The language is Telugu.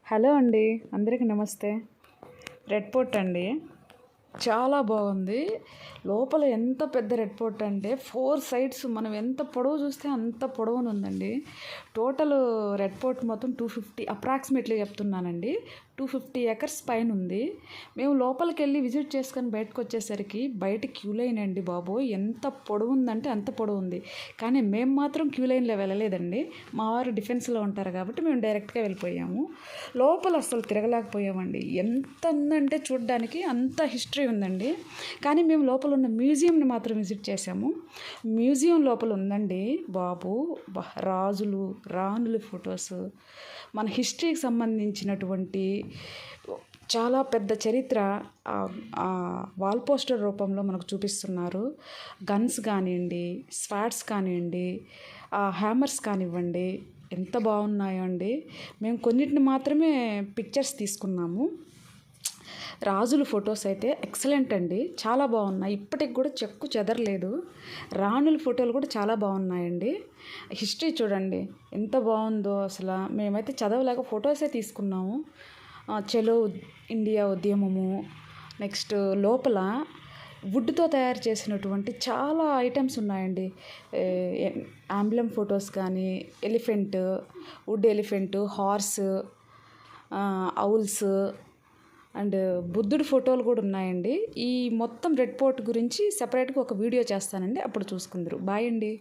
హలో అండి, అందరికీ నమస్తే. రెడ్ ఫోర్ట్ అండి, చాలా బాగుంది. లోపల ఎంత పెద్ద రెడ్ ఫోర్ట్ అంటే 4 సైడ్స్ మనం ఎంత పొడవు చూస్తే అంత పొడవున ఉందండి. టోటల్ రెడ్ ఫోర్ట్ మొత్తం 250 అప్రాక్సిమేట్లీ చెప్తున్నానండి. 250 ఎకర్స్ పైన ఉంది. మేము లోపలికి వెళ్ళి విజిట్ చేసుకొని బయటకు వచ్చేసరికి బయట క్యూ లైన్ అండి బాబు, ఎంత పొడవు ఉందంటే అంత పొడవు ఉంది. కానీ మేము మాత్రం క్యూ లైన్లో వెళ్ళలేదండి. మా వారు డిఫెన్స్లో ఉంటారు కాబట్టి మేము డైరెక్ట్గా వెళ్ళిపోయాము. లోపల అసలు తిరగలేకపోయామండి. ఎంత ఉందంటే చూడడానికి అంత హిస్టరీ ఉందండి. కానీ మేము లోపల ఉన్న మ్యూజియంని మాత్రం విజిట్ చేసాము. మ్యూజియం లోపల ఉందండి బాబు, రాజులు రాణుల ఫొటోస్, మన హిస్టరీకి సంబంధించినటువంటి చాలా పెద్ద చరిత్ర వాల్ పోస్టర్ రూపంలో మనకు చూపిస్తున్నారు. గన్స్ కానివ్వండి, స్వాట్స్ కానివ్వండి, హ్యామర్స్ కానివ్వండి, ఎంత బాగున్నాయో అండి. మేము కొన్నిటిని మాత్రమే పిక్చర్స్ తీసుకున్నాము. రాజుల ఫొటోస్ అయితే ఎక్సలెంట్ అండి, చాలా బాగున్నాయి. ఇప్పటికి కూడా చెక్కు చెదరలేదు. రాణుల ఫోటోలు కూడా చాలా బాగున్నాయండి. హిస్టరీ చూడండి ఎంత బాగుందో అసలు. మేమైతే చదవలేక ఫొటోసే తీసుకున్నాము. చలో ఇండియా ఉద్యమము, నెక్స్ట్ లోపల వుడ్తో తయారు చేసినటువంటి చాలా ఐటమ్స్ ఉన్నాయండి. ఆంబ్లెమ్ ఫొటోస్ కానీ, elephant, wood elephant, horse, owls and బుద్ధుడి ఫోటోలు కూడా ఉన్నాయండి. ఈ మొత్తం రెడ్ ఫోర్ట్ గురించి సెపరేట్గా ఒక వీడియో చేస్తానండి, అప్పుడు చూసుకుందరు. బాయ్ అండి.